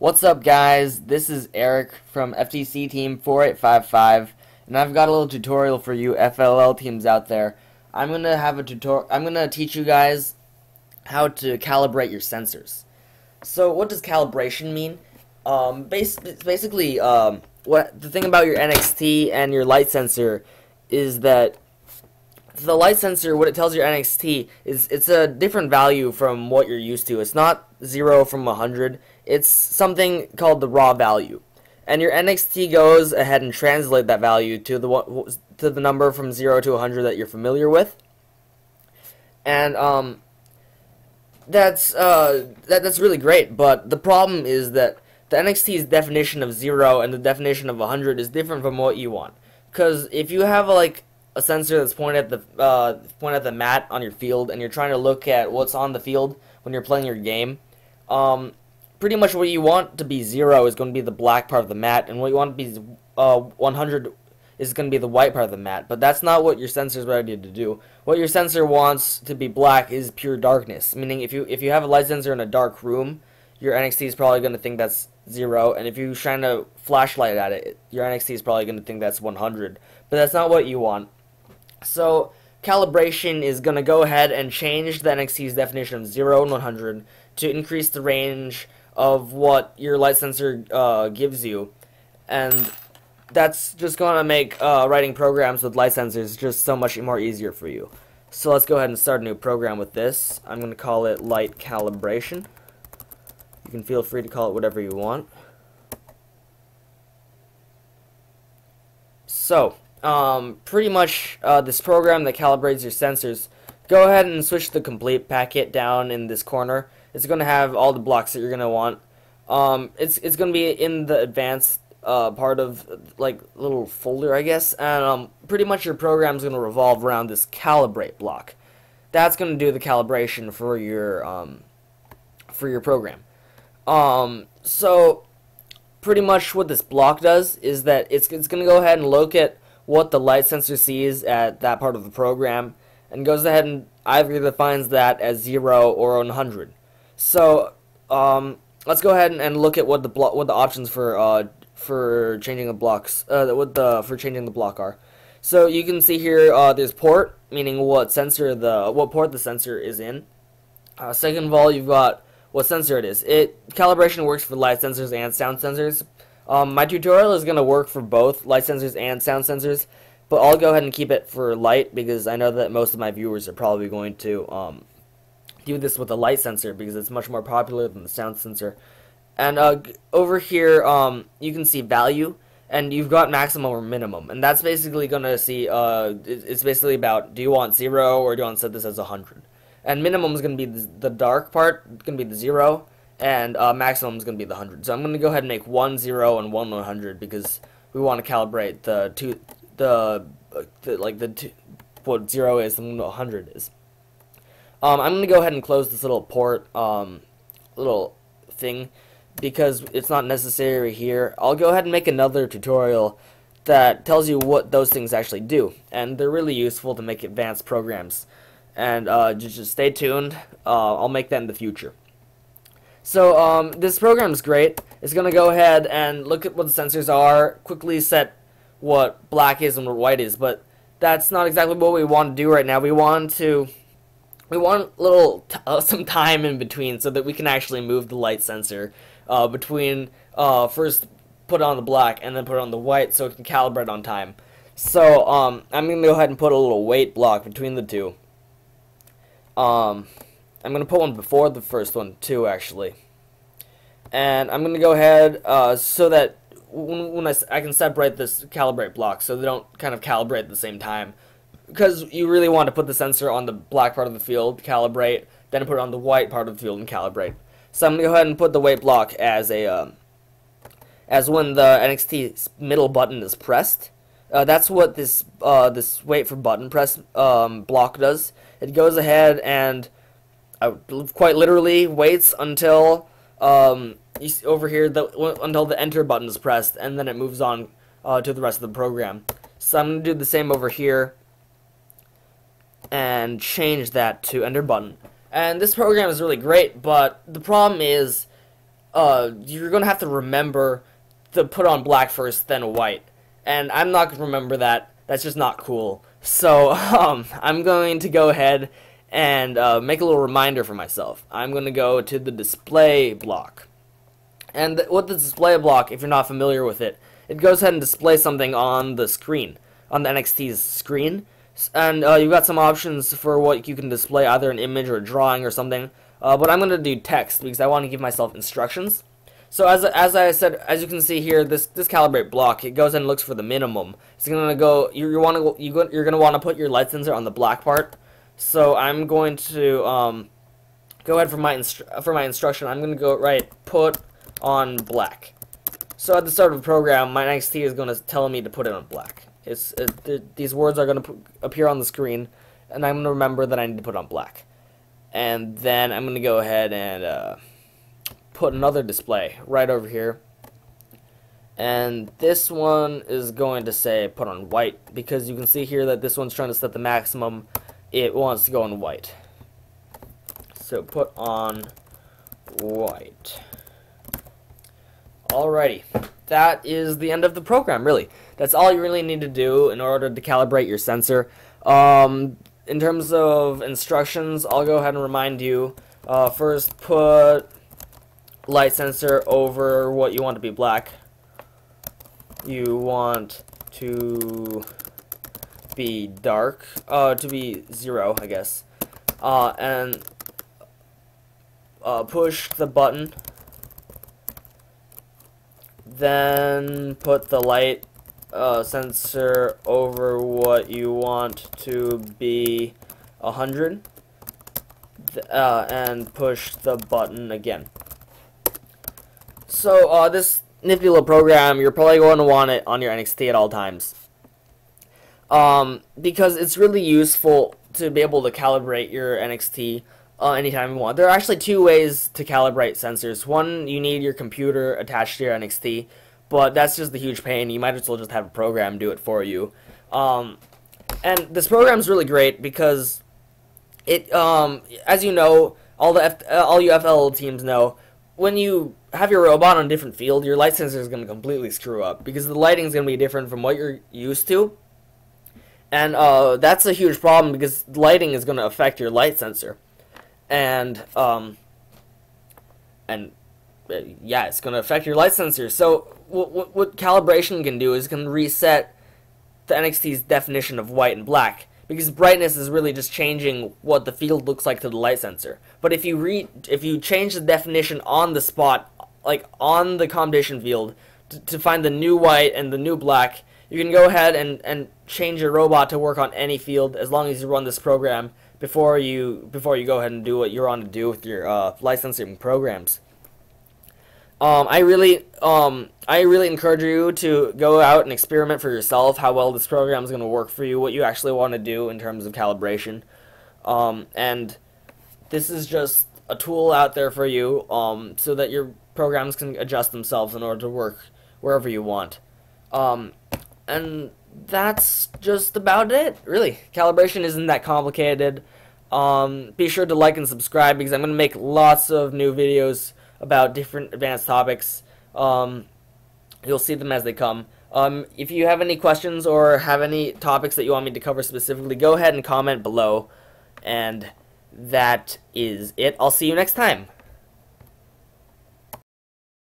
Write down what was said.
What's up, guys? This is Eric from FTC Team 4855, and I've got a little tutorial for you FLL teams out there. I'm gonna teach you guys how to calibrate your sensors. So, what does calibration mean? Basically, what the thing about your NXT and your light sensor is that the light sensor, what it tells your NXT is it's a different value from what you're used to. It's not 0 from 100. It's something called the raw value. And your NXT goes ahead and translate that value to the number from 0 to 100 that you're familiar with. And that's really great, but the problem is that the NXT's definition of 0 and the definition of 100 is different from what you want. Because if you have a sensor that's pointed at the mat on your field, and you're trying to look at what's on the field when you're playing your game, pretty much what you want to be 0 is going to be the black part of the mat, and what you want to be 100 is going to be the white part of the mat. But that's not what your sensor is ready to do. What your sensor wants to be black is pure darkness. Meaning, if you have a light sensor in a dark room, your NXT is probably going to think that's 0, and if you shine a flashlight at it, your NXT is probably going to think that's 100. But that's not what you want. So, calibration is going to go ahead and change the NXT's definition of 0 and 100 to increase the range of what your light sensor gives you. And that's just going to make writing programs with light sensors just so much more easier for you. So let's go ahead and start a new program with this. I'm going to call it Light Calibration. You can feel free to call it whatever you want. So, pretty much this program that calibrates your sensors, go ahead and switch the complete packet down in this corner. It's going to have all the blocks that you're going to want. It's going to be in the advanced part of little folder, I guess, and pretty much your program is going to revolve around this Calibrate block. That's going to do the calibration for your program. So pretty much what this block does is that it's going to go ahead and look at what the light sensor sees at that part of the program, and goes ahead and either defines that as 0 or 100. So let's go ahead and look at what the options for changing the blocks for changing the block are. So you can see here there's port, meaning what port the sensor is in. Second of all, you've got what sensor it is. Calibration works for light sensors and sound sensors. My tutorial is going to work for both light sensors and sound sensors, but I'll go ahead and keep it for light because I know that most of my viewers are probably going to do this with a light sensor because it's much more popular than the sound sensor. And over here you can see value, and you've got maximum or minimum, and that's basically going to see it's basically about, do you want 0 or do you want to set this as 100? And minimum is going to be the dark part, going to be the 0, and maximum is going to be the 100. So I'm going to go ahead and make 1 0 and 1 100 because we want to calibrate what 0 is and what 100 is. I'm going to go ahead and close this little port little thing because it's not necessary here. I'll go ahead and make another tutorial that tells you what those things actually do, and they're really useful to make advanced programs. And just stay tuned. I'll make that in the future. So this program is great. It's going to go ahead and look at what the sensors are, quickly set what black is and what white is, but that's not exactly what we want to do right now. We want some time in between so that we can actually move the light sensor between first put on the black and then put on the white so it can calibrate on time. So I'm going to go ahead and put a little wait block between the two. I'm going to put one before the first one too, actually. And I'm going to go ahead so that when I can separate this calibrate block so they don't kind of calibrate at the same time. Because you really want to put the sensor on the black part of the field, calibrate, then put it on the white part of the field and calibrate. So I'm going to go ahead and put the wait block as when the NXT middle button is pressed. That's what this wait for button press block does. It goes ahead and quite literally waits until over here until the enter button is pressed, and then it moves on to the rest of the program. So I'm going to do the same over here and change that to enter button. And this program is really great, but the problem is you're gonna have to remember to put on black first, then white. And I'm not gonna remember that. That's just not cool. So I'm going to go ahead and make a little reminder for myself. I'm gonna go to the display block. And with the display block, if you're not familiar with it, it goes ahead and displays something on the screen, on the NXT's screen. And you've got some options for what you can display, either an image or a drawing or something. But I'm going to do text because I want to give myself instructions. So as I said, as you can see here, this Calibrate block, it goes and looks for the minimum. It's going to go. You're going to want to put your light sensor on the black part. So I'm going to go ahead for my instruction. I'm going to go right put on black. So at the start of the program, my NXT is going to tell me to put it on black. These words are going to appear on the screen, and I'm going to remember that I need to put it on black. And then I'm going to go ahead and put another display right over here. And this one is going to say put on white, because you can see here that this one's trying to set the maximum. It wants to go on white. So put on white. Alrighty, that is the end of the program, really. That's all you really need to do in order to calibrate your sensor. In terms of instructions, I'll go ahead and remind you. First, put light sensor over what you want to be black. You want to be dark, to be 0, I guess. And push the button. Then put the light sensor over what you want to be 100, and push the button again. So this nifty little program, you're probably going to want it on your NXT at all times, because it's really useful to be able to calibrate your NXT anytime you want. There are actually 2 ways to calibrate sensors. One, you need your computer attached to your NXT, but that's just a huge pain. You might as well just have a program do it for you. And this program is really great because it, as you know, all you FL teams know, when you have your robot on a different field, your light sensor is going to completely screw up because the lighting is going to be different from what you're used to. And that's a huge problem because lighting is going to affect your light sensor. And yeah, it's going to affect your light sensor. So what calibration can do is it can reset the NXT's definition of white and black, because brightness is really just changing what the field looks like to the light sensor. But if you change the definition on the spot, like on the competition field, to find the new white and the new black, you can go ahead and change your robot to work on any field as long as you run this program before you go ahead and do what you're on to do with your licensing programs. I really encourage you to go out and experiment for yourself how well this program is going to work for you, what you actually want to do in terms of calibration. And this is just a tool out there for you, so that your programs can adjust themselves in order to work wherever you want. And that's just about it, really. Calibration isn't that complicated. Be sure to like and subscribe, because I'm going to make lots of new videos about different advanced topics. You'll see them as they come. If you have any questions or have any topics that you want me to cover specifically, go ahead and comment below. And that is it. I'll see you next time.